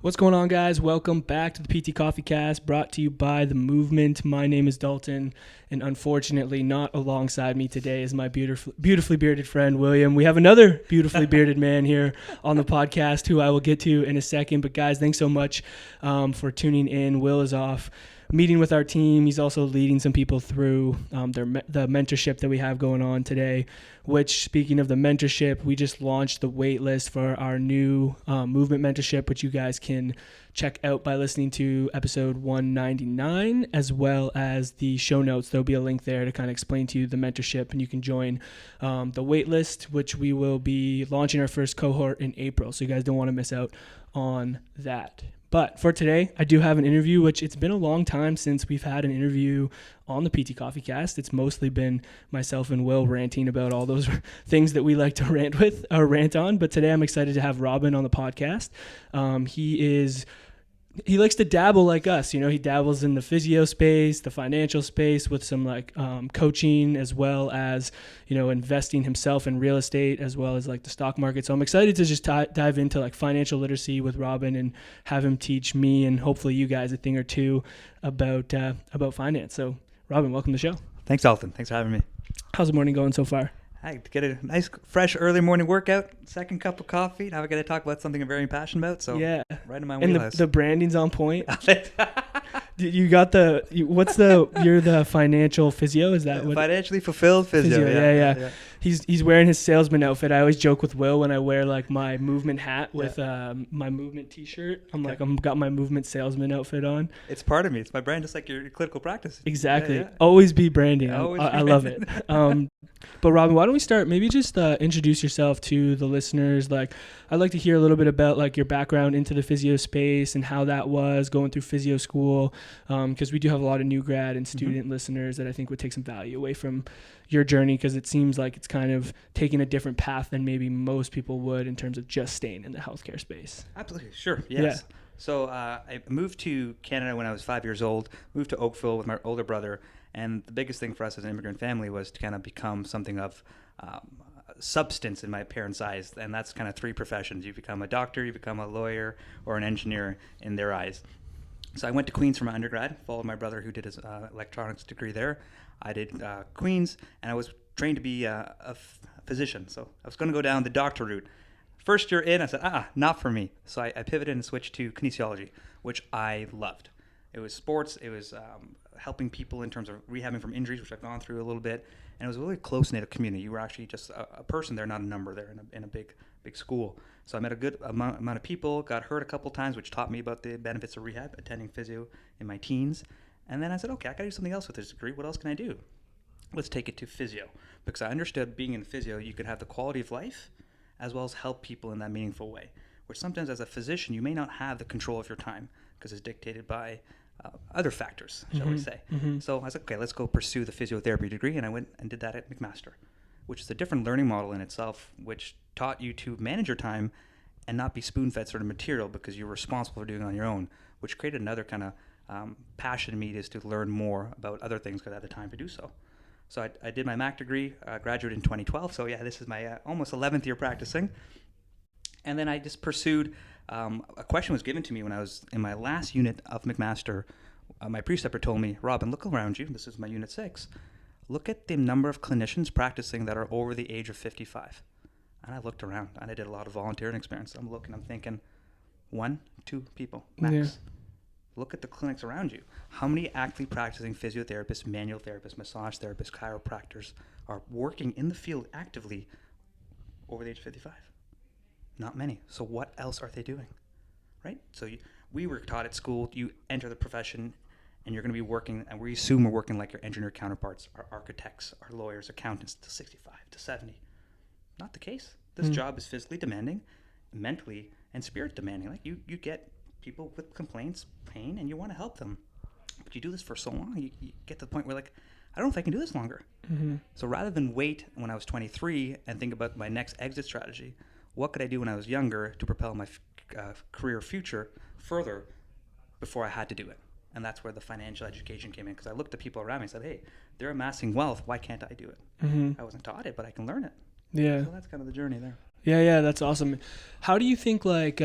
What's going on, guys? Welcome back to the PT Coffee Cast, brought to you by The Movement. My name is Dalton, and unfortunately not alongside me today is my beautifully bearded friend, William. We have another beautifully bearded man here on the podcast who I will get to in a second. But guys, thanks so much for tuning in. Will is off meeting with our team. He's also leading some people through the mentorship that we have going on today, which, speaking of the mentorship, we just launched the wait list for our new movement mentorship, which you guys can check out by listening to episode 199, as well as the show notes. There'll be a link there to kind of explain to you the mentorship, and you can join the wait list, which we will be launching our first cohort in April. So you guys don't want to miss out on that. But for today, I do have an interview, which it's been a long time since we've had an interview on the PT Coffee Cast. It's mostly been myself and Will ranting about all those things that we like to rant on. But today I'm excited to have Robin on the podcast. He likes to dabble like us. You know, he dabbles in the physio space, the financial space, with some coaching, as well as, you know, investing himself in real estate, as well as like the stock market. So I'm excited to just dive into like financial literacy with Robin and have him teach me and hopefully you guys a thing or two about finance. So Robin, welcome to the show. Thanks, Dalton. Thanks for having me. How's the morning going so far? I get a nice, fresh, early morning workout, second cup of coffee. Now I got to talk about something I'm very passionate about. So yeah, right in my And wheelhouse. the branding's on point. You got you're the financial phisios? Is that what? Financially fulfilled physio. Yeah. He's wearing his salesman outfit. I always joke with Will when I wear like my movement hat with my movement t-shirt. I'm got my movement salesman outfit on. It's part of me. It's my brand, just like your clinical practice. Exactly. Yeah. Always be branding. I love it. But Robin, why don't we start? Maybe just introduce yourself to the listeners. Like, I'd like to hear a little bit about like your background into the physio space and how that was going through physio school. Because we do have a lot of new grad and student listeners that I think would take some value away from your journey, because it seems like it's kind of taking a different path than maybe most people would in terms of just staying in the healthcare space. Absolutely. Sure. Yes. Yeah. So I moved to Canada when I was 5 years old, moved to Oakville with my older brother. And the biggest thing for us as an immigrant family was to kind of become something of substance in my parents' eyes. And that's kind of three professions. You become a doctor, you become a lawyer, or an engineer in their eyes. So I went to Queens for my undergrad, followed my brother who did his electronics degree there. I did Queens, and I was trained to be a physician. So I was going to go down the doctor route. First year in, I said, not for me. So I pivoted and switched to kinesiology, which I loved. It was sports. It was helping people in terms of rehabbing from injuries, which I've gone through a little bit. And it was a really close-knit community. You were actually just a person there, not a number there in a big school. So I met a good amount of people, got hurt a couple times, which taught me about the benefits of rehab, attending physio in my teens. And then I said, okay, I got to do something else with this degree. What else can I do? Let's take it to physio. Because I understood being in physio, you could have the quality of life as well as help people in that meaningful way, which sometimes as a physician, you may not have the control of your time because it's dictated by other factors, shall we say. So I was like, okay, let's go pursue the physiotherapy degree. And I went and did that at McMaster, which is a different learning model in itself, which taught you to manage your time and not be spoon-fed sort of material because you're responsible for doing it on your own, which created another kind of passion in me is to learn more about other things because I had the time to do so. So I did my MAC degree, graduated in 2012. So yeah, this is my almost 11th year practicing. And then I just pursued, a question was given to me when I was in my last unit of McMaster. My preceptor told me, Robin, look around you. This is my unit 6. Look at the number of clinicians practicing that are over the age of 55. And I looked around and I did a lot of volunteering experience. I'm thinking 1, 2 people max. Yeah. Look at the clinics around you. How many actively practicing physiotherapists, manual therapists, massage therapists, chiropractors are working in the field actively over the age of 55? Not many. So what else are they doing? Right? So we were taught at school, you enter the profession and you're going to be working, and we assume we're working like your engineer counterparts, our architects, our lawyers, accountants, to 65, to 70. Not the case. This job is physically demanding, mentally, and spirit demanding. Like you get people with complaints, pain, and you want to help them. But you do this for so long, you get to the point where like, I don't know if I can do this longer. So rather than wait when I was 23 and think about my next exit strategy, what could I do when I was younger to propel my career future further before I had to do it? And that's where the financial education came in, because I looked at people around me and said, hey, they're amassing wealth. Why can't I do it? I wasn't taught it, but I can learn it. Yeah. So that's kind of the journey there. Yeah, that's awesome. How do you think, like,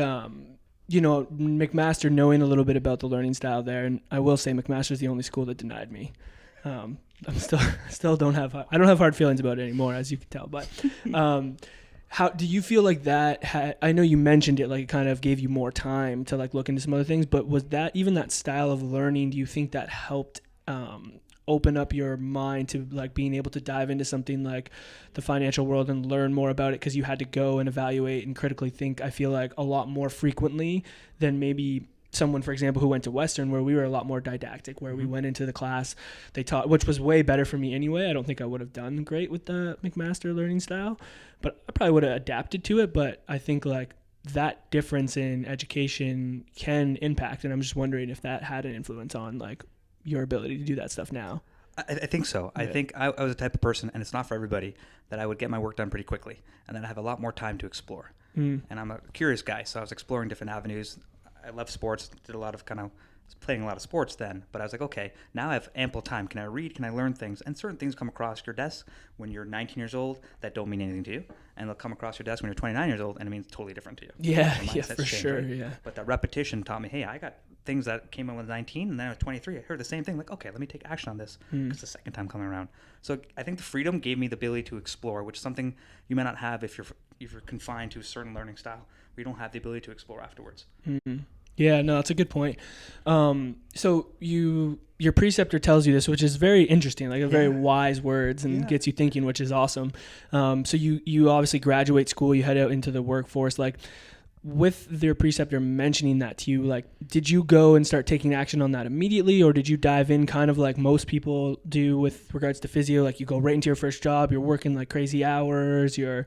McMaster, knowing a little bit about the learning style there, and I will say McMaster is the only school that denied me. I'm still don't have hard feelings about it anymore, as you can tell. But how do you feel like that? I know you mentioned it, like it kind of gave you more time to like look into some other things. But was that even that style of learning? Do you think that helped open up your mind to like being able to dive into something like the financial world and learn more about it, because you had to go and evaluate and critically think, I feel like, a lot more frequently than maybe someone, for example, who went to Western, where we were a lot more didactic, where we went into the class, they taught, which was way better for me anyway. I don't think I would have done great with the McMaster learning style, but I probably would have adapted to it. But I think like that difference in education can impact, and I'm just wondering if that had an influence on like your ability to do that stuff now. I think so. Yeah. I think I was the type of person, and it's not for everybody, that I would get my work done pretty quickly, and then I have a lot more time to explore. And I'm a curious guy, so I was exploring different avenues. I love sports, did a lot of playing a lot of sports then, but I was like, okay, now I have ample time. Can I read? Can I learn things? And certain things come across your desk when you're 19 years old that don't mean anything to you, and they'll come across your desk when you're 29 years old and it means totally different to you. Yeah, for sure, right? Yeah. But that repetition taught me, hey, I got things that came in when I was 19, and then I was 23. I heard the same thing, like, okay, let me take action on this because it's the second time coming around. So I think the freedom gave me the ability to explore, which is something you may not have if you're confined to a certain learning style, where you don't have the ability to explore afterwards. Yeah, no, that's a good point. So your preceptor tells you this, which is very interesting, like very wise words, and gets you thinking, which is awesome. So you obviously graduate school, you head out into the workforce. Like, with their preceptor mentioning that to you, like, did you go and start taking action on that immediately, or did you dive in kind of like most people do with regards to physio? Like, you go right into your first job, you're working like crazy hours, you're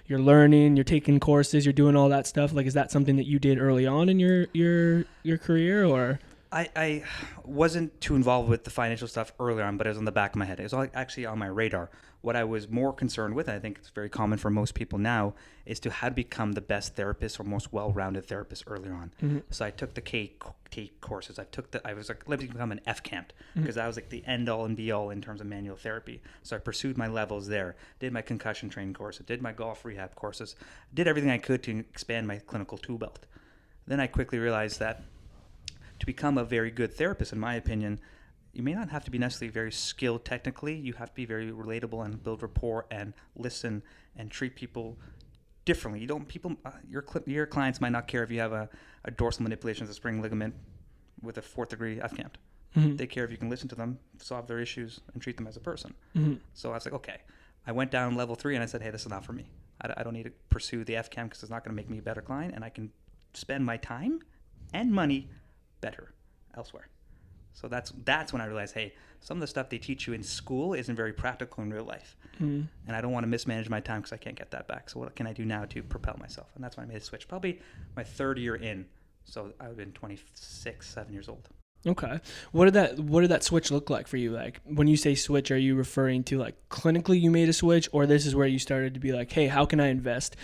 learning, you're taking courses, you're doing all that stuff. Like, is that something that you did early on in your career, or? I wasn't too involved with the financial stuff early on, but it was on the back of my head. It was actually on my radar. What I was more concerned with, and I think it's very common for most people now, is to how to become the best therapist or most well-rounded therapist earlier on. So I took the K courses. I was like, let me become an FCAMT, because that was like the end-all and be-all in terms of manual therapy. So I pursued my levels there, did my concussion training course, did my golf rehab courses, did everything I could to expand my clinical tool belt. Then I quickly realized that to become a very good therapist, in my opinion, you may not have to be necessarily very skilled technically. You have to be very relatable and build rapport and listen and treat people differently. Your clients might not care if you have a dorsal manipulation of the spring ligament with a 4th degree FCAMT. They care if you can listen to them, solve their issues, and treat them as a person. So I was like, okay. I went down level 3 and I said, hey, this is not for me. I don't need to pursue the FCAMT because it's not going to make me a better client, and I can spend my time and money better elsewhere. So that's when I realized, hey, some of the stuff they teach you in school isn't very practical in real life. And I don't want to mismanage my time because I can't get that back. So what can I do now to propel myself? And that's when I made a switch, probably my 3rd year in. So I would have been 26, 7 years old. Okay. What did that switch look like for you? Like, when you say switch, are you referring to like clinically you made a switch, or this is where you started to be like, hey, how can I invest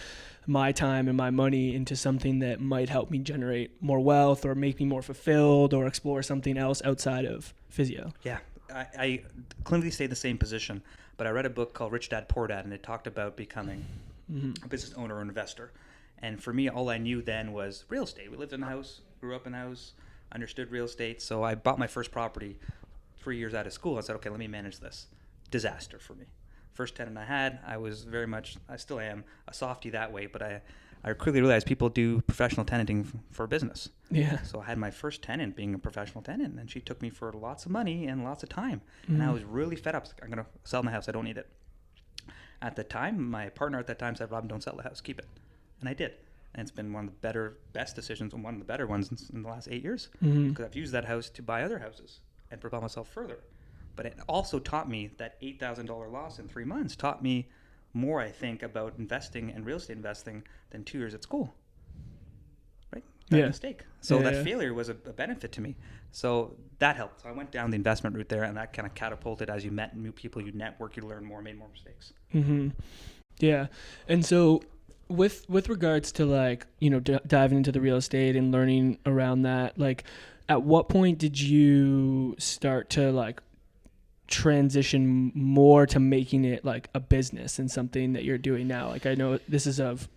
my time and my money into something that might help me generate more wealth or make me more fulfilled or explore something else outside of physio? Yeah, I clinically stayed in the same position, but I read a book called Rich Dad Poor Dad, and it talked about becoming a business owner or investor. And for me, all I knew then was real estate. We lived in a house, grew up in a house, understood real estate. So I bought my first property 3 years out of school. I said, okay, let me manage this. Disaster for me. First tenant I had, I was very much, I still am, a softie that way, but I quickly realized people do professional tenanting for business. Yeah. So I had my first tenant being a professional tenant, and she took me for lots of money and lots of time. And I was really fed up. I'm going to sell my house. I don't need it. At the time, my partner at that time said, Robin, don't sell the house. Keep it. And I did. And it's been one of the best decisions, and one of the better ones in the last 8 years. Because I've used that house to buy other houses and propel myself further. But it also taught me that $8,000 loss in 3 months taught me more, I think, about investing and real estate investing than 2 years at school. Right? That mistake. So that failure was a benefit to me. So that helped. So I went down the investment route there, and that kind of catapulted. As you met new people, you network, you learn more, made more mistakes. Yeah. And so with regards to like, diving into the real estate and learning around that, like, at what point did you start to like transition more to making it like a business and something that you're doing now? Like, I know this is of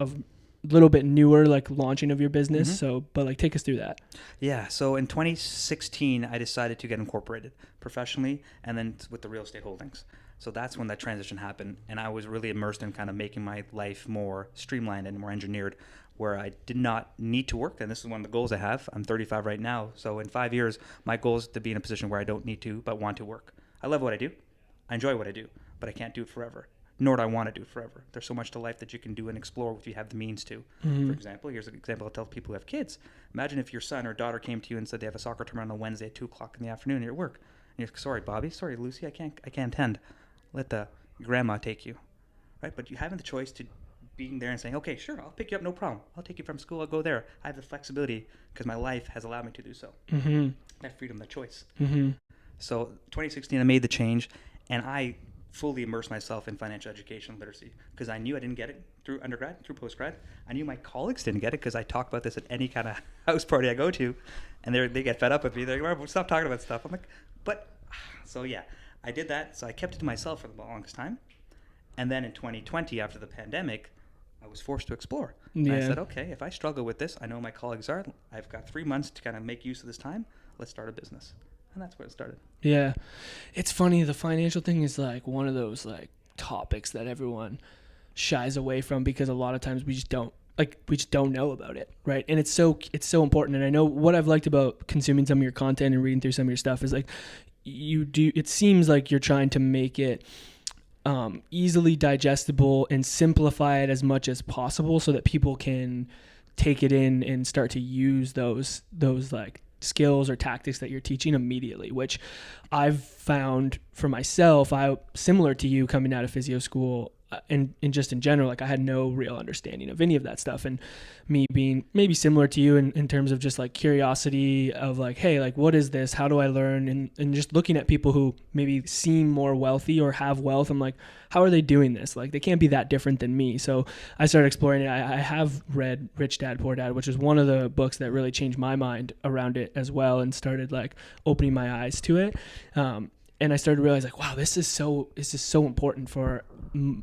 little bit newer, like launching of your business. So, but like take us through that. Yeah. So in 2016, I decided to get incorporated professionally and then with the real estate holdings. So that's when that transition happened. And I was really immersed in kind of making my life more streamlined and more engineered, where I did not need to work. And this is one of the goals I have. I'm 35 right now. So in 5 years, my goal is to be in a position where I don't need to, but want to work. I love what I do. I enjoy what I do, but I can't do it forever. Nor do I want to do it forever. There's so much to life that you can do and explore if you have the means to. For example, here's an example I'll tell people who have kids. Imagine if your son or daughter came to you and said they have a soccer tournament on Wednesday at 2 o'clock in the afternoon and you're at work. And you're sorry, Bobby, sorry, Lucy, I can't attend. Let the grandma take you, right? But you having the choice to being there and saying, okay, sure, I'll pick you up, no problem. I'll take you from school, I'll go there. I have the flexibility because my life has allowed me to do so. That freedom, that choice. So 2016, I made the change, and I fully immersed myself in financial education literacy because I knew I didn't get it through undergrad, through postgrad. I knew my colleagues didn't get it because I talk about this at any kind of house party I go to, and they get fed up with me. They're like, stop talking about stuff. I'm like, but, so yeah, I did that. So I kept it to myself for the longest time. And then in 2020, after the pandemic, I was forced to explore. And I said, okay, if I struggle with this, I know my colleagues are. I've got 3 months to kind of make use of this time. Let's start a business. And that's where it started. Yeah. It's funny. The financial thing is like one of those like topics that everyone shies away from because a lot of times we just don't know about it. Right. And it's so important. And I know what I've liked about consuming some of your content and reading through some of your stuff is like it seems like you're trying to make it easily digestible and simplify it as much as possible so that people can take it in and start to use those like skills or tactics that you're teaching immediately, which I've found for myself. Similar to you coming out of physio school and just in general, like I had no real understanding of any of that stuff. And me being maybe similar to you in terms of just like curiosity of like, hey, like what is this? How do I learn? And just looking at people who maybe seem more wealthy or have wealth, I'm like, how are they doing this? Like they can't be that different than me. So I started exploring it. I have read Rich Dad, Poor Dad, which is one of the books that really changed my mind around it as well and started like opening my eyes to it. And I started to realize like, wow, this is so important for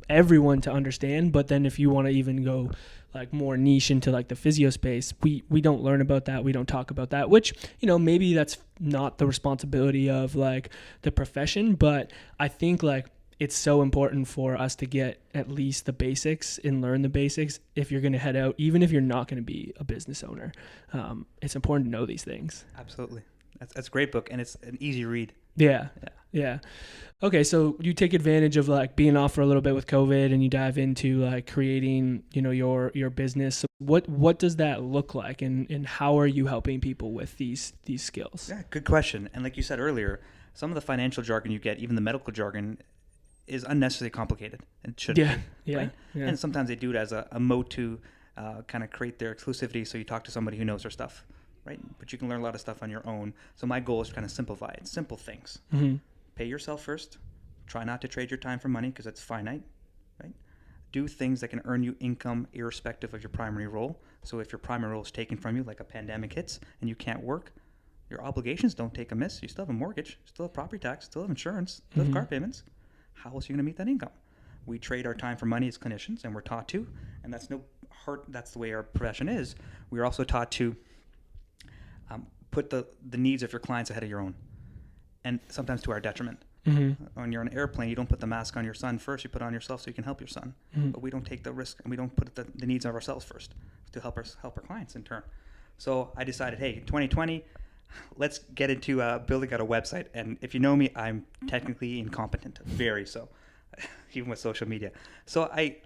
everyone to understand. But then if you want to even go like more niche into like the physio space, we don't learn about that. We don't talk about that, which, maybe that's not the responsibility of like the profession, but I think like it's so important for us to get at least the basics and learn the basics if you're going to head out, even if you're not going to be a business owner. It's important to know these things. Absolutely. That's a great book, and it's an easy read. Yeah. Okay, so you take advantage of like being off for a little bit with COVID, and you dive into like creating, your business. So what does that look like, and how are you helping people with these skills? Yeah, good question. And like you said earlier, some of the financial jargon you get, even the medical jargon, is unnecessarily complicated and should be. Right? Yeah. And sometimes they do it as a mode to kind of create their exclusivity. So you talk to somebody who knows their stuff. Right? But you can learn a lot of stuff on your own. So my goal is to kind of simplify it. Simple things. Pay yourself first. Try not to trade your time for money because it's finite. Right? Do things that can earn you income irrespective of your primary role. So if your primary role is taken from you, like a pandemic hits, and you can't work, your obligations don't take a miss. You still have a mortgage, you still have property tax, still have insurance, still have car payments. How else are you going to meet that income? We trade our time for money as clinicians, and we're taught to. And that's that's the way our profession is. We're also taught to put the needs of your clients ahead of your own, and sometimes to our detriment. When you're on an airplane, you don't put the mask on your son first, you put it on yourself so you can help your son. But we don't take the risk, and we don't put the needs of ourselves first to help our clients in turn. So I decided, hey, 2020, let's get into building out a website. And if you know me, I'm technically incompetent, very so, even with social media. So I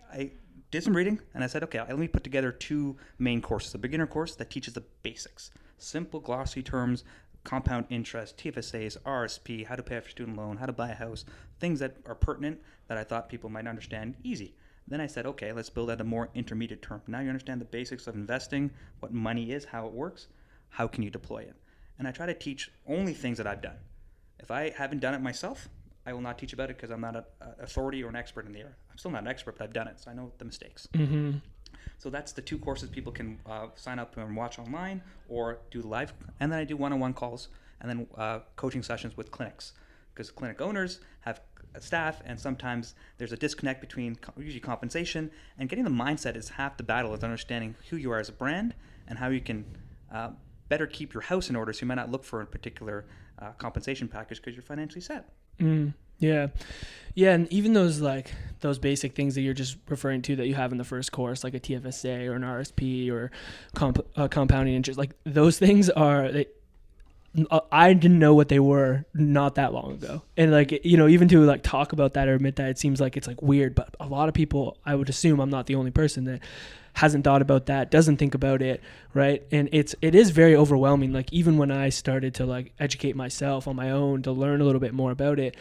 did some reading, and I said, okay, let me put together 2 main courses. A beginner course that teaches the basics, simple glossy terms, compound interest, TFSAs, RSP, how to pay off your student loan, how to buy a house, things that are pertinent that I thought people might understand easy. Then I said, okay, let's build out a more intermediate term. Now you understand the basics of investing, what money is, how it works, how can you deploy it? And I try to teach only things that I've done. If I haven't done it myself, I will not teach about it because I'm not an authority or an expert in the area. I'm still not an expert, but I've done it, so I know the mistakes. So that's the 2 courses people can sign up and watch online or do live. And then I do one-on-one calls and then coaching sessions with clinics because clinic owners have staff, and sometimes there's a disconnect between usually compensation and getting the mindset. Is half the battle, is understanding who you are as a brand and how you can better keep your house in order, so you might not look for a particular compensation package because you're financially set. Yeah. Yeah. And even those basic things that you're just referring to that you have in the first course, like a TFSA or an RSP or compounding interest, like those things I didn't know what they were not that long ago. And like, even to like talk about that or admit that, it seems like it's like weird, but a lot of people, I would assume I'm not the only person that hasn't thought about that, doesn't think about it. Right. And it is very overwhelming. Like even when I started to like educate myself on my own to learn a little bit more about it,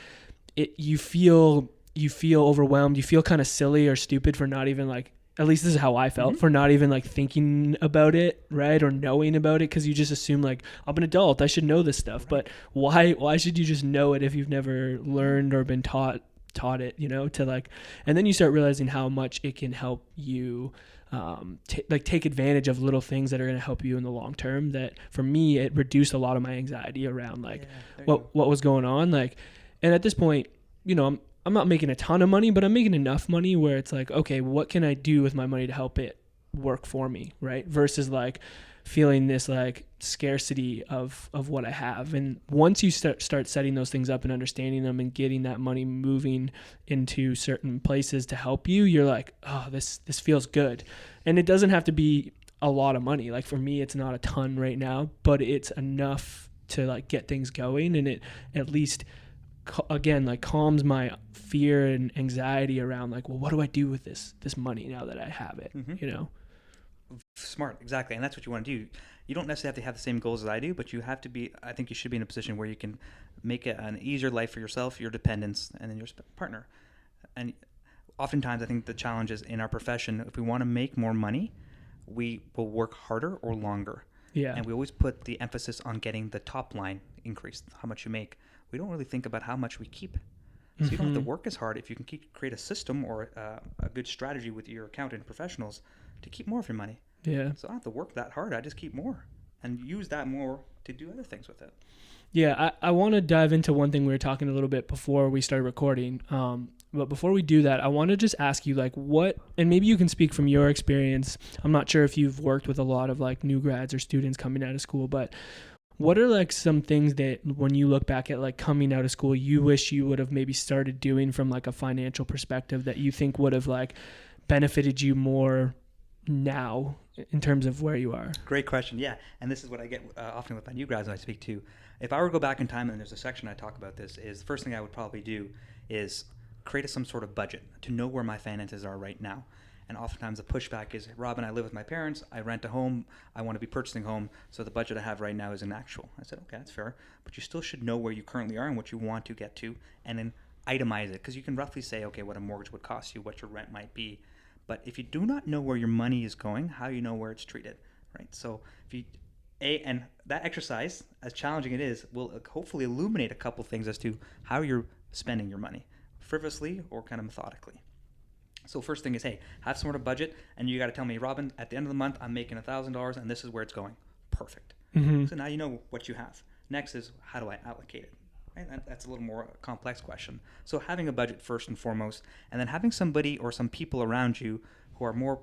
you feel overwhelmed. You feel kind of silly or stupid for not even like, at least this is how I felt, for not even like thinking about it, right? Or knowing about it, because you just assume like, I'm an adult, I should know this stuff. Right. But why should you just know it if you've never learned or been taught it, to like, and then you start realizing how much it can help you take advantage of little things that are going to help you in the long term. That for me, it reduced a lot of my anxiety around like what was going on. Like, and at this point, I'm not making a ton of money, but I'm making enough money where it's like, okay, what can I do with my money to help it work for me, right? Versus like feeling this like scarcity of what I have. And once you start setting those things up and understanding them and getting that money moving into certain places to help you, you're like, oh, this feels good. And it doesn't have to be a lot of money. Like for me, it's not a ton right now, but it's enough to like get things going. And it at least again like calms my fear and anxiety around like, well, what do I do with this money now that I have it? Smart, exactly. And that's what you want to do. You don't necessarily have to have the same goals as I do, but I think you should be in a position where you can make it an easier life for yourself, your dependents, and then your partner. And oftentimes I think the challenge is in our profession, if we want to make more money, we will work harder or longer. Yeah. And we always put the emphasis on getting the top line increased, how much you make. We don't really think about how much we keep. So you don't have to work as hard if you can create a system or a good strategy with your accountant professionals to keep more of your money. Yeah. So I don't have to work that hard. I just keep more and use that more to do other things with it. Yeah, I want to dive into one thing we were talking a little bit before we started recording. But before we do that, I want to just ask you like what, and maybe you can speak from your experience. I'm not sure if you've worked with a lot of like new grads or students coming out of school, but what are like some things that when you look back at like coming out of school, you wish you would have maybe started doing from like a financial perspective that you think would have like benefited you more now in terms of where you are? Great question. Yeah. And this is what I get often with my new grads when I speak to. If I were to go back in time, and there's a section I talk about this, is the first thing I would probably do is create some sort of budget to know where my finances are right now. And oftentimes the pushback is, Robin, I live with my parents, I rent a home, I want to be purchasing a home, so the budget I have right now is inactual. I said, okay, that's fair, but you still should know where you currently are and what you want to get to, and then itemize it, because you can roughly say, okay, what a mortgage would cost you, what your rent might be. But if you do not know where your money is going, how do you know where it's treated, right? So if you, and that exercise, as challenging it is, will hopefully illuminate a couple things as to how you're spending your money, frivolously or kind of methodically. So first thing is, hey, have some sort of budget, and you got to tell me, Robin, at the end of the month, I'm making $1,000, and this is where it's going. Perfect. So now you know what you have. Next is, how do I allocate it? Right? That's a little more complex question. So having a budget first and foremost, and then having somebody or some people around you who are more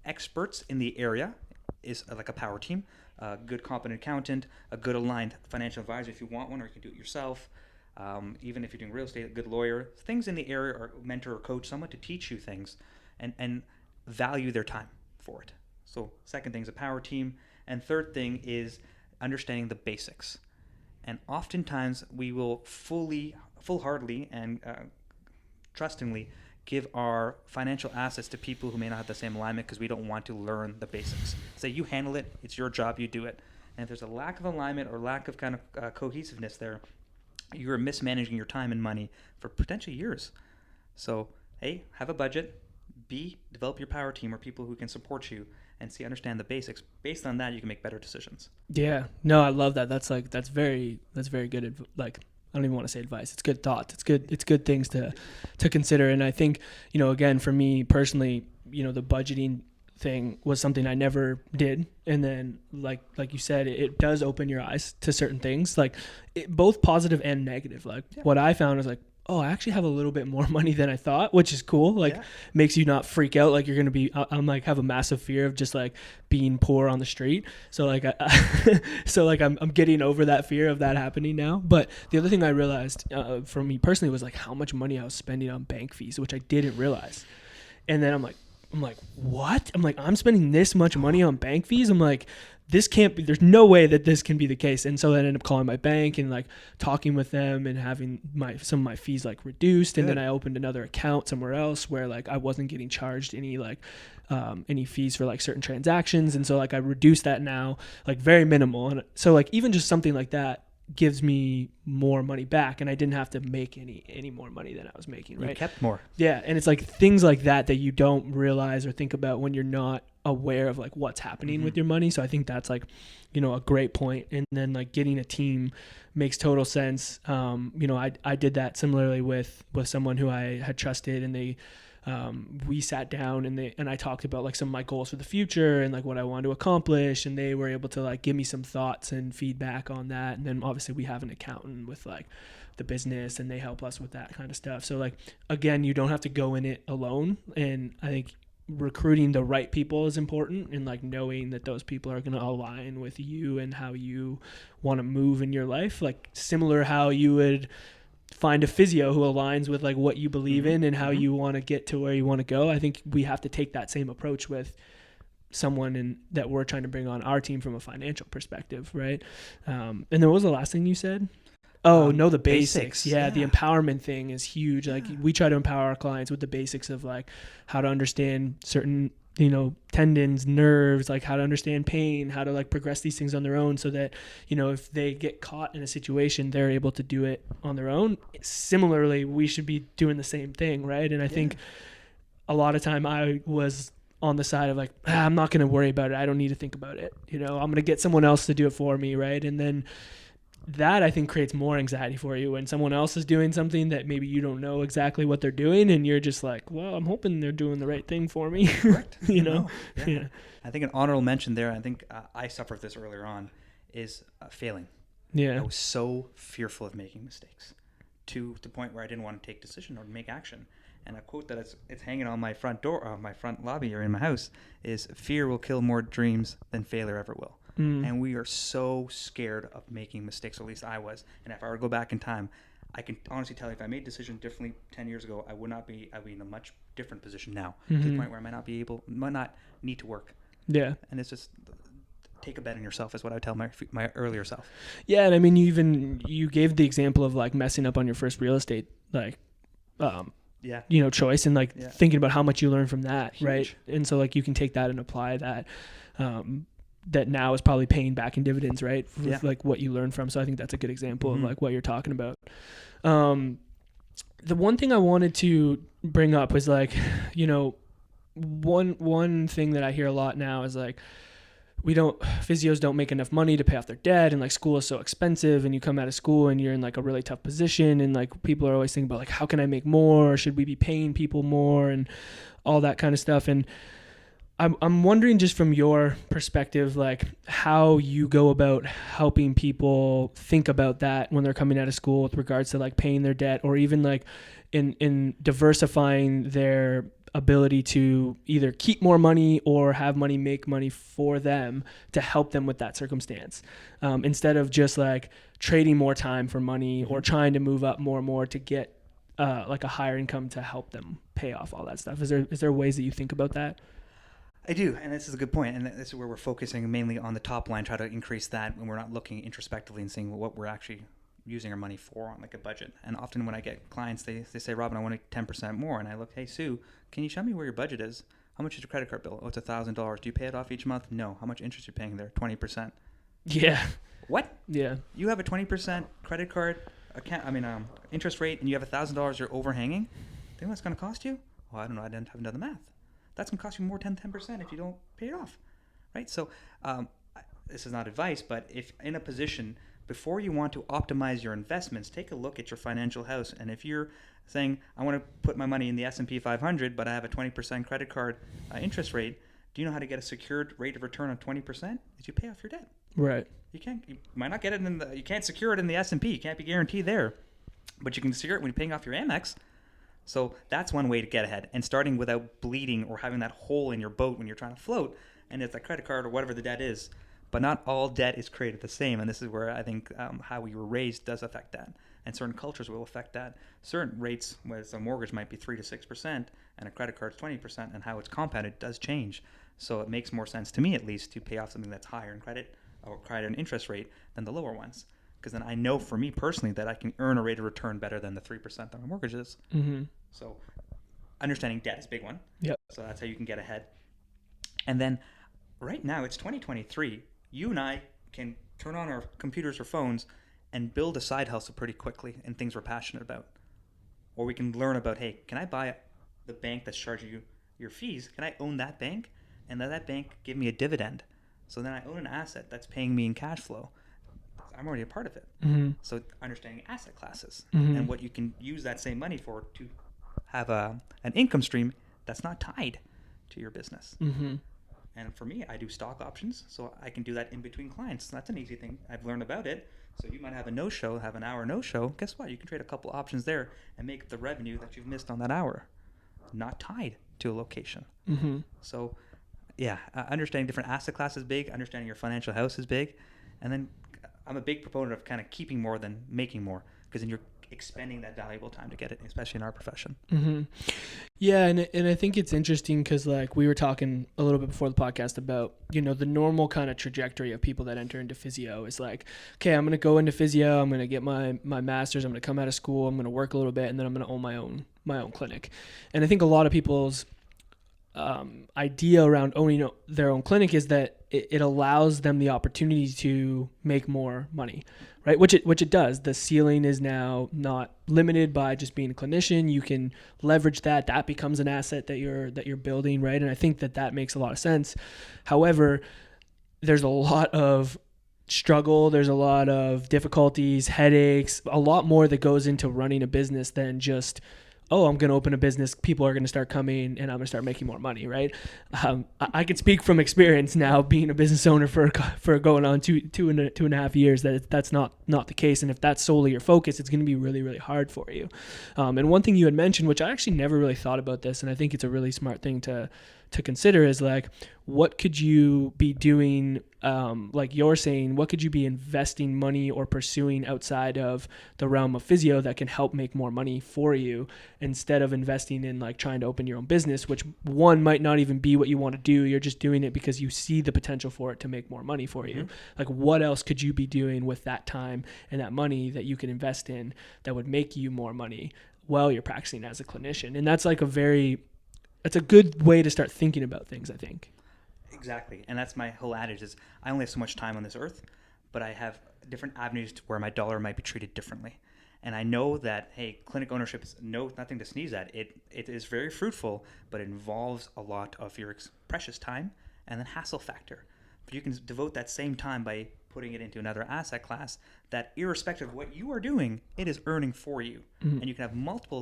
experts in the area is like a power team, a good competent accountant, a good aligned financial advisor if you want one, or you can do it yourself. Even if you're doing real estate, a good lawyer, things in the area, or mentor or coach, someone to teach you things and value their time for it. So second thing is a power team. And third thing is understanding the basics. And oftentimes we will full-heartedly and trustingly give our financial assets to people who may not have the same alignment because we don't want to learn the basics. Say, you handle it, it's your job, you do it. And if there's a lack of alignment or lack of kind of cohesiveness there, you're mismanaging your time and money for potentially years. So, A, have a budget. B, develop your power team or people who can support you. And C, understand the basics. Based on that, you can make better decisions. Yeah. No, I love that. That's very good. Like, I don't even want to say advice. It's good thoughts. It's good things to consider. And I think, again, for me personally, the budgeting, thing was something I never did. And then like you said, it does open your eyes to certain things, like both positive and negative. Like what I found was like, oh, I actually have a little bit more money than I thought, which is cool. Like makes you not freak out. Like you're going to be, I'm like have a massive fear of just like being poor on the street. So like, I'm getting over that fear of that happening now. But the other thing I realized for me personally was like how much money I was spending on bank fees, which I didn't realize. And then I'm like, what? I'm like, I'm spending this much money on bank fees. I'm like, this can't be, there's no way that this can be the case. And so I ended up calling my bank and like talking with them and having some of my fees like reduced. And then I opened another account somewhere else where like I wasn't getting charged any fees for like certain transactions. And so like I reduced that now, like very minimal. And so like even just something like that gives me more money back, and I didn't have to make any more money than I was making, right? You kept more. Yeah. And it's like things like that you don't realize or think about when you're not aware of like what's happening with your money. So I think that's like, a great point. And then like getting a team makes total sense. I did that similarly with someone who I had trusted, and we sat down and I talked about like some of my goals for the future and like what I wanted to accomplish, and they were able to like give me some thoughts and feedback on that. And then obviously we have an accountant with like the business, and they help us with that kind of stuff. So like, again, you don't have to go in it alone. And I think recruiting the right people is important, and like knowing that those people are going to align with you and how you want to move in your life, like similar how you would find a physio who aligns with like what you believe in and how you want to get to where you want to go. I think we have to take that same approach with someone that we're trying to bring on our team from a financial perspective, right? And then what was the last thing you said? Oh, know the basics. Yeah, the empowerment thing is huge. Like we try to empower our clients with the basics of like how to understand certain, tendons, nerves, like how to understand pain, how to like progress these things on their own, so that, if they get caught in a situation, they're able to do it on their own. Similarly, we should be doing the same thing, right? And I think a lot of time I was on the side of like, I'm not going to worry about it. I don't need to think about it. I'm going to get someone else to do it for me, right? And then that I think creates more anxiety for you when someone else is doing something that maybe you don't know exactly what they're doing, and you're just like, well, I'm hoping they're doing the right thing for me. Correct. Yeah. I think an honorable mention there, I think I suffered this earlier on, is failing. Yeah. I was so fearful of making mistakes to the point where I didn't want to take decision or make action. And a quote that it's hanging on my front door, my front lobby or in my house is, fear will kill more dreams than failure ever will. And we are so scared of making mistakes, or at least I was. And if I were to go back in time, I can honestly tell you, if I made decisions differently 10 years ago, I'd be in a much different position now, to the point where I might not need to work. Yeah. And it's just, take a bet on yourself is what I tell my earlier self. Yeah. And I mean, you gave the example of like messing up on your first real estate, like, choice, and like thinking about how much you learned from that. Huge. Right. And so like you can take that and apply that, that now is probably paying back in dividends, right? With like what you learned from. So I think that's a good example of like what you're talking about. The one thing I wanted to bring up was like, one thing that I hear a lot now is like, physios don't make enough money to pay off their debt, and like school is so expensive, and you come out of school and you're in like a really tough position, and like people are always thinking about like, how can I make more? Or should we be paying people more? And all that kind of stuff. And I'm wondering, just from your perspective, like how you go about helping people think about that when they're coming out of school with regards to like paying their debt, or even like in diversifying their ability to either keep more money or have money make money for them to help them with that circumstance, instead of just like trading more time for money or trying to move up more and more to get like a higher income to help them pay off all that stuff. Is there ways that you think about that? I do, and this is a good point, and this is where we're focusing mainly on the top line, try to increase that when we're not looking introspectively and seeing what we're actually using our money for on like a budget. And often when I get clients, they say, Robin, I want 10% more, and I look, hey, Sue, can you show me where your budget is? How much is your credit card bill? Oh, it's $1,000. Do you pay it off each month? No. How much interest are you paying there? 20%. Yeah. What? Yeah. You have a 20% credit card interest rate, and you have $1,000 you're overhanging? Think what's going to cost you? Well, I don't know. I haven't done the math. That's going to cost you more than 10% if you don't pay it off, right? So this is not advice, but if in a position, before you want to optimize your investments, take a look at your financial house. And if you're saying, I want to put my money in the S&P 500, but I have a 20% credit card interest rate, Do you know how to get a secured rate of return on 20%? Is you pay off your debt. Right. You might not get it you can't secure it in the S&P. You can't be guaranteed there, but you can secure it when you're paying off your Amex. So that's one way to get ahead, and starting without bleeding or having that hole in your boat when you're trying to float, and it's a credit card or whatever the debt is. But not all debt is created the same, and this is where I think how we were raised does affect that, and certain cultures will affect that. Certain rates, whereas a mortgage might be 3 to 6%, and a credit card is 20%, and how it's compounded does change. So it makes more sense to me, at least, to pay off something that's higher in credit or higher in interest rate than the lower ones, because then I know for me personally that I can earn a rate of return better than the 3% that my mortgage is. Mm-hmm. So understanding debt is a big one. Yep. So that's how you can get ahead. And then right now it's 2023. You and I can turn on our computers or phones and build a side hustle pretty quickly in things we're passionate about. Or we can learn about, hey, can I buy the bank that's charging you your fees? Can I own that bank? And let that bank give me a dividend. So then I own an asset that's paying me in cash flow. I'm already a part of it. Mm-hmm. So understanding asset classes mm-hmm. and what you can use that same money for to have an income stream that's not tied to your business. Mm-hmm. And for me, I do stock options, so I can do that in between clients. That's an easy thing. I've learned about it. So you might have a no-show, have an hour no-show. Guess what? You can trade a couple options there and make the revenue that you've missed on that hour, not tied to a location. Mm-hmm. So yeah, understanding different asset classes is big. Understanding your financial house is big. And then I'm a big proponent of kind of keeping more than making more, because then you're expending that valuable time to get it, especially in our profession. Mm-hmm. Yeah, and I think it's interesting because, like, we were talking a little bit before the podcast about, you know, the normal kind of trajectory of people that enter into physio is like, okay, I'm going to go into physio, I'm going to get my master's, I'm going to come out of school, I'm going to work a little bit, and then I'm going to own my own clinic. And I think a lot of people's idea around owning their own clinic is that it allows them the opportunity to make more money, right? Which it does. The ceiling is now not limited by just being a clinician. You can leverage that. That becomes an asset that you're building, right? And I think that makes a lot of sense. However, there's a lot of struggle. There's a lot of difficulties, headaches, a lot more that goes into running a business than just, oh, I'm going to open a business, people are going to start coming, and I'm going to start making more money, right? I can speak from experience now, being a business owner for going on two and a half years, that's not the case. And if that's solely your focus, it's going to be really, really hard for you. And one thing you had mentioned, which I actually never really thought about this, and I think it's a really smart thing to consider, is like, what could you be doing, like you're saying, what could you be investing money or pursuing outside of the realm of physio that can help make more money for you, instead of investing in like trying to open your own business, which one might not even be what you want to do. You're just doing it because you see the potential for it to make more money for you. Like, what else could you be doing with that time and that money that you can invest in that would make you more money while you're practicing as a clinician? And that's like it's a good way to start thinking about things, I think. Exactly. And that's my whole adage is I only have so much time on this earth, but I have different avenues to where my dollar might be treated differently. And I know that, hey, clinic ownership is nothing to sneeze at. It is very fruitful, but it involves a lot of your precious time and then hassle factor. But you can devote that same time by putting it into another asset class that, irrespective of what you are doing, it is earning for you. Mm-hmm. And you can have multiple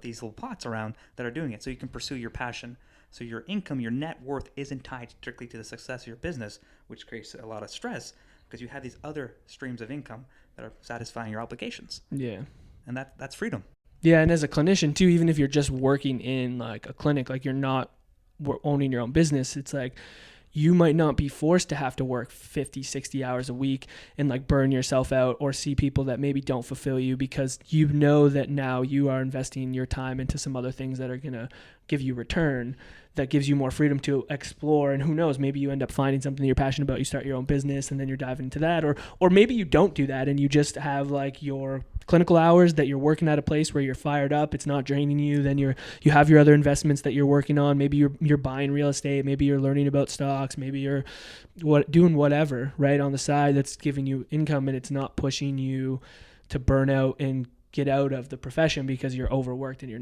these little pots around that are doing it, so you can pursue your passion. So your income, your net worth isn't tied strictly to the success of your business, which creates a lot of stress because you have these other streams of income that are satisfying your obligations. Yeah. And that's freedom. Yeah, and as a clinician too, even if you're just working in like a clinic, like you're not owning your own business, it's like you might not be forced to have to work 50, 60 hours a week and like burn yourself out or see people that maybe don't fulfill you, because you know that now you are investing your time into some other things that are going to give you return, that gives you more freedom to explore. And who knows, maybe you end up finding something that you're passionate about, you start your own business and then you're diving into that, or maybe you don't do that and you just have like your clinical hours that you're working at a place where you're fired up, it's not draining you, then you have your other investments that you're working on, maybe you're buying real estate, maybe you're learning about stocks, maybe you're doing whatever right on the side that's giving you income, and it's not pushing you to burn out and get out of the profession because you're overworked and you're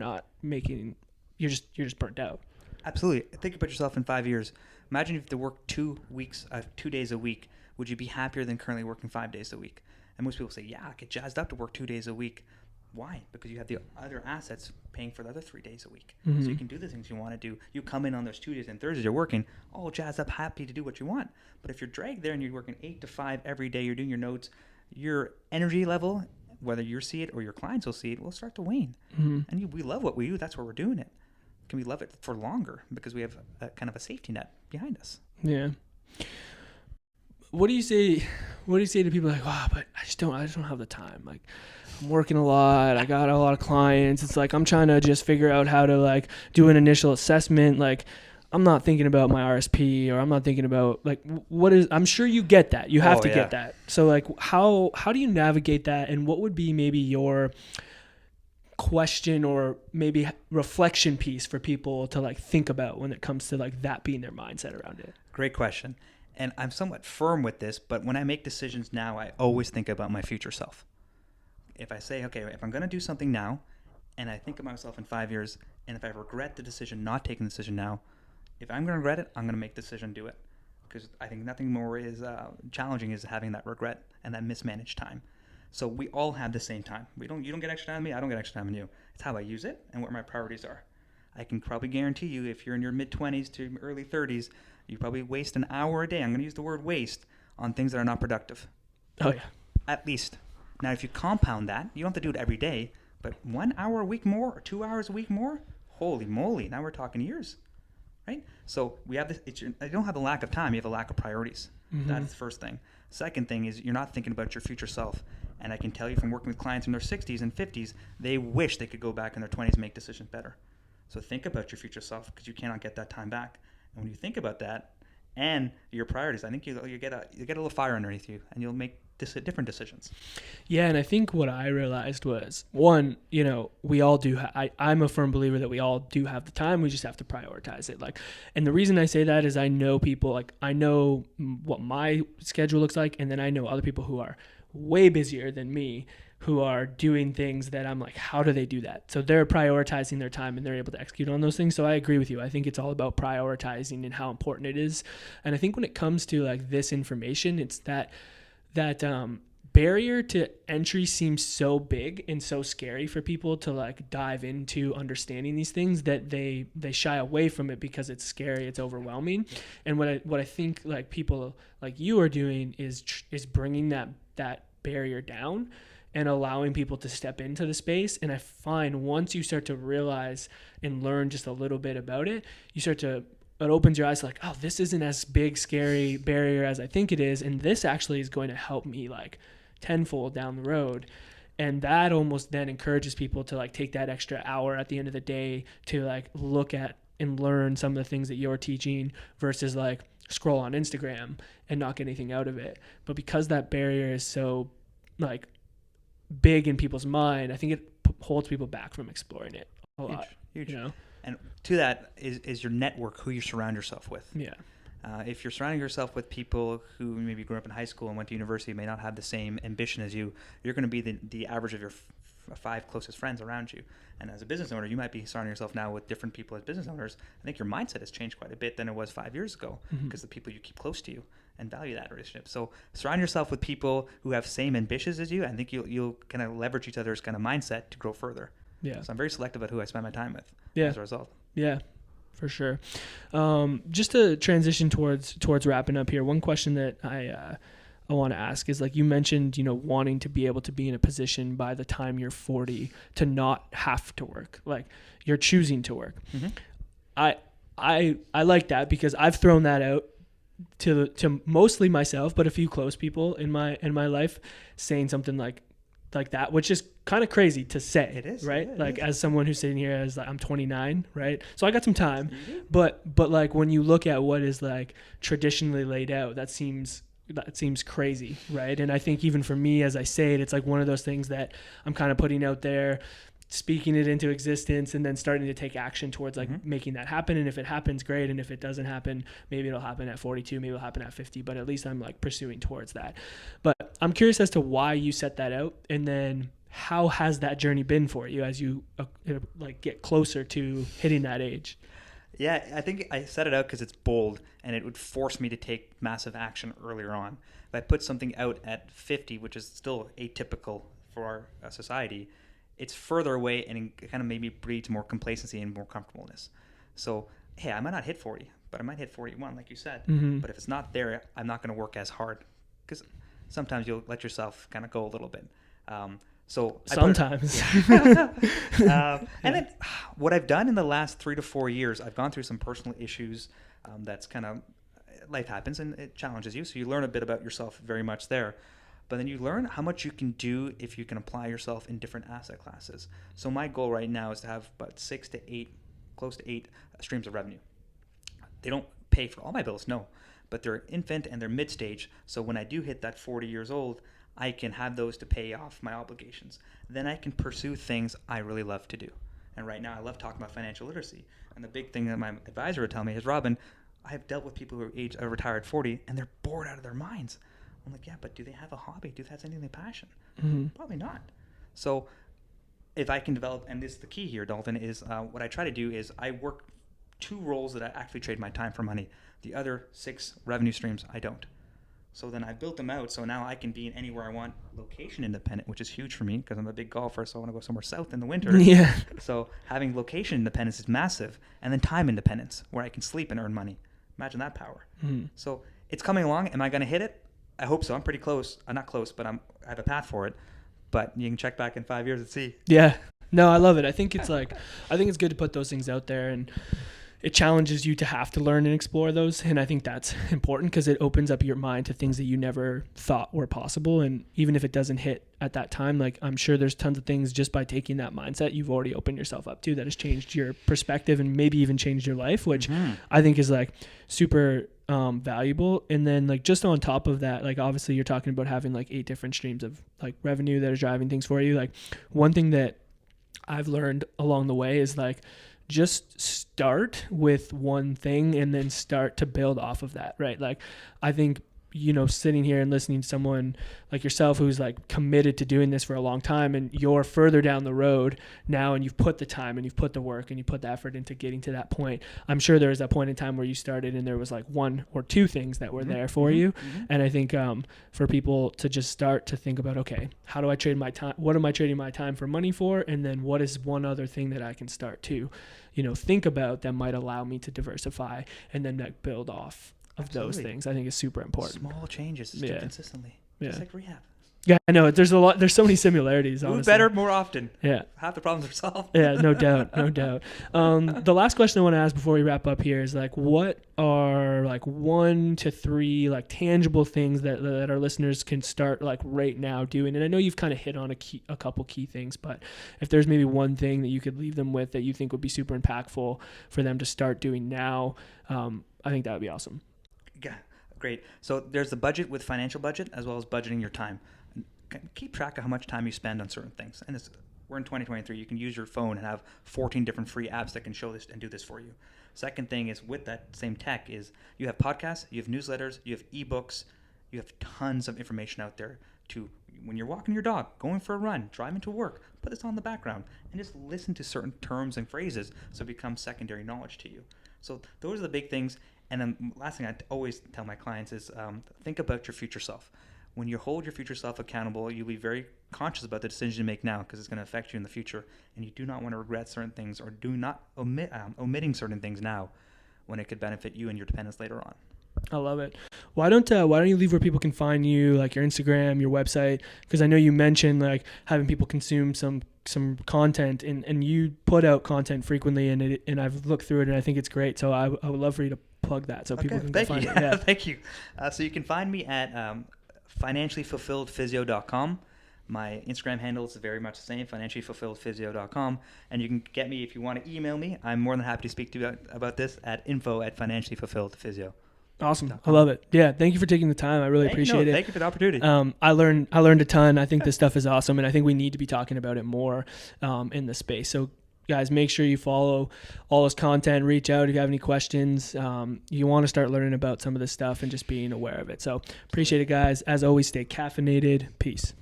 just burnt out. Absolutely. Think about yourself in 5 years. Imagine if you have to work 2 days a week. Would you be happier than currently working 5 days a week? And most people say, yeah, I get jazzed up to work 2 days a week. Why? Because you have the other assets paying for the other 3 days a week. Mm-hmm. So you can do the things you want to do. You come in on those Tuesdays and Thursdays, you're working, all jazzed up, happy to do what you want. But if you're dragged there and you're working 8 to 5 every day, you're doing your notes, your energy level, whether you see it or your clients will see it, will start to wane. Mm-hmm. And we love what we do. That's why we're doing it. Can we love it for longer? Because we have a kind of a safety net behind us. Yeah. What do you say? What do you say to people like, wow, but I just don't have the time. Like, I'm working a lot. I got a lot of clients. It's like I'm trying to just figure out how to like do an initial assessment. Like, I'm not thinking about my RSP, or I'm not thinking about like what is. I'm sure you get that. You have to get that. So like, how do you navigate that? And what would be maybe your question or maybe reflection piece for people to like think about when it comes to like that being their mindset around it? Great question. And I'm somewhat firm with this, but when I make decisions now, I always think about my future self. If I say, okay, if I'm going to do something now, and I think of myself in 5 years, and if I regret the decision, not taking the decision now, if I'm going to regret it, I'm going to make the decision, do it. Because I think nothing more is challenging is having that regret and that mismanaged time. So we all have the same time. You don't get extra time on me, I don't get extra time on you. It's how I use it and what my priorities are. I can probably guarantee you if you're in your mid-20s to early 30s, you probably waste an hour a day. I'm going to use the word waste on things that are not productive. Oh, yeah. At least. Now, if you compound that, you don't have to do it every day, but 1 hour a week more or 2 hours a week more, holy moly, now we're talking years, right? So we have this, you don't have a lack of time, you have a lack of priorities. Mm-hmm. That's the first thing. Second thing is you're not thinking about your future self. And I can tell you from working with clients in their 60s and 50s, they wish they could go back in their 20s and make decisions better. So think about your future self because you cannot get that time back. And when you think about that and your priorities, I think you get a little fire underneath you and you'll make different decisions. Yeah, and I think what I realized was, one, we all do. I'm a firm believer that we all do have the time. We just have to prioritize it. And the reason I say that is I know people. Like, I know what my schedule looks like, and then I know other people who are way busier than me, who are doing things that I'm like, how do they do that? So they're prioritizing their time and they're able to execute on those things. So I agree with you. I think it's all about prioritizing and how important it is. And I think when it comes to like this information, it's that barrier to entry seems so big and so scary for people to like dive into understanding these things that they shy away from it because it's scary, it's overwhelming. And what I think like people like you are doing is bringing that barrier down and allowing people to step into the space. And I find once you start to realize and learn just a little bit about it, it opens your eyes like, oh, this isn't as big, scary barrier as I think it is. And this actually is going to help me like tenfold down the road. And that almost then encourages people to like take that extra hour at the end of the day to like look at and learn some of the things that you're teaching versus like scroll on Instagram and not get anything out of it. But because that barrier is so like big in people's mind, I think it holds people back from exploring it a lot. Huge. And to that is your network, who you surround yourself with. Yeah. If you're surrounding yourself with people who maybe grew up in high school and went to university, may not have the same ambition as you, you're going to be the average of your 5 closest friends around you. And as a business owner, you might be surrounding yourself now with different people as business owners. I think your mindset has changed quite a bit than it was 5 years ago because the people you keep close to you and value that relationship. So surround yourself with people who have same ambitions as you. I think you'll kind of leverage each other's kind of mindset to grow further. Yeah. So I'm very selective about who I spend my time with as a result. Yeah, for sure. Just to transition towards wrapping up here, one question that I want to ask is like you mentioned, wanting to be able to be in a position by the time you're 40 to not have to work, like you're choosing to work. Mm-hmm. I like that because I've thrown that out to mostly myself, but a few close people in my life saying something like that, which is kind of crazy to say. It is, right? Yeah, as someone who's sitting here as like I'm 29, right? So I got some time, but like when you look at what is like traditionally laid out, that seems crazy, right? And I think even for me, as I say it, it's like one of those things that I'm kind of putting out there, speaking it into existence, and then starting to take action towards like making that happen. And if it happens, great. And if it doesn't happen, maybe it'll happen at 42, maybe it'll happen at 50, but at least I'm like pursuing towards that. But I'm curious as to why you set that out, and then how has that journey been for you as you like get closer to hitting that age? Yeah, I think I set it out because it's bold and it would force me to take massive action earlier on. If I put something out at 50, which is still atypical for our society, it's further away, and it kind of maybe breeds more complacency and more comfortableness. So, hey, I might not hit 40, but I might hit 41, like you said. Mm-hmm. But if it's not there, I'm not going to work as hard, because sometimes you'll let yourself kind of go a little bit. So sometimes. And then what I've done in the last 3 to 4 years, I've gone through some personal issues. That's kind of, life happens and it challenges you. So you learn a bit about yourself very much there. But then you learn how much you can do if you can apply yourself in different asset classes. So my goal right now is to have about 6 to 8, close to 8 streams of revenue. They don't pay for all my bills, no, but they're infant and they're mid-stage. So when I do hit that 40 years old, I can have those to pay off my obligations. Then I can pursue things I really love to do. And right now I love talking about financial literacy. And the big thing that my advisor would tell me is, Robin, I have dealt with people who are retired at 40 and they're bored out of their minds. I'm like, yeah, but do they have a hobby? Do they have anything they passion? Mm-hmm. Probably not. So if I can develop, and this is the key here, Dalton, is what I try to do is I work 2 roles that I actually trade my time for money. The other 6 revenue streams, I don't. So then I built them out, so now I can be in anywhere I want, location independent, which is huge for me because I'm a big golfer, so I want to go somewhere south in the winter. Yeah. So having location independence is massive, and then time independence, where I can sleep and earn money. Imagine that power. Mm-hmm. So it's coming along. Am I going to hit it? I hope so. I'm pretty close. I'm not close, but I have a path for it. But you can check back in 5 years and see. Yeah. No, I love it. I think it's good to put those things out there, and it challenges you to have to learn and explore those. And I think that's important because it opens up your mind to things that you never thought were possible. And even if it doesn't hit at that time, like I'm sure there's tons of things just by taking that mindset, you've already opened yourself up to that has changed your perspective and maybe even changed your life, which I think is like super valuable. And then like just on top of that, like obviously you're talking about having like 8 different streams of like revenue that are driving things for you. Like one thing that I've learned along the way is like, just start with one thing and then start to build off of that, right? Like I think, sitting here and listening to someone like yourself who's like committed to doing this for a long time, and you're further down the road now, and you've put the time and you've put the work and you put the effort into getting to that point. I'm sure there was that point in time where you started and there was like 1 or 2 things that were there for you. And I think for people to just start to think about, okay, how do I trade my time? What am I trading my time for money for? And then what is one other thing that I can start to think about that might allow me to diversify and then like build off of those things, I think is super important. Small changes do consistently. Yeah. Just like rehab. Yeah, I know. There's so many similarities. Honestly. Move better more often. Yeah. Half the problems are solved. Yeah, no doubt. No doubt. The last question I want to ask before we wrap up here is like, what are like 1 to 3 like tangible things that our listeners can start like right now doing? And I know you've kind of hit on a couple key things, but if there's maybe one thing that you could leave them with that you think would be super impactful for them to start doing now, I think that would be awesome. Yeah, great. So there's the budget with financial budget as well as budgeting your time. Keep track of how much time you spend on certain things. And we're in 2023. You can use your phone and have 14 different free apps that can show this and do this for you. Second thing is with that same tech is you have podcasts, you have newsletters, you have ebooks, you have tons of information out there to when you're walking your dog, going for a run, driving to work, put this on the background and just listen to certain terms and phrases so it becomes secondary knowledge to you. So those are the big things. And then last thing I always tell my clients is think about your future self. When you hold your future self accountable, you'll be very conscious about the decision you make now because it's going to affect you in the future. And you do not want to regret certain things or do not omitting certain things now when it could benefit you and your dependents later on. I love it. Why don't you leave where people can find you, like your Instagram, your website? Because I know you mentioned like having people consume some content, and you put out content frequently, and I've looked through it, and I think it's great. So I would love for you to plug that so people can find it. Yeah. Thank you. So you can find me at financiallyfulfilledphysio.com. My Instagram handle is very much the same, financiallyfulfilledphysio.com. And you can get me if you want to email me. I'm more than happy to speak to you about this at info@financiallyfulfilledphysio. Awesome. I love it. Yeah. Thank you for taking the time. I really appreciate it. Thank you for the opportunity. I learned a ton. I think this stuff is awesome, and I think we need to be talking about it more in the space. So guys, make sure you follow all his content, reach out if you have any questions. You want to start learning about some of this stuff and just being aware of it. So appreciate it, guys. As always, stay caffeinated. Peace.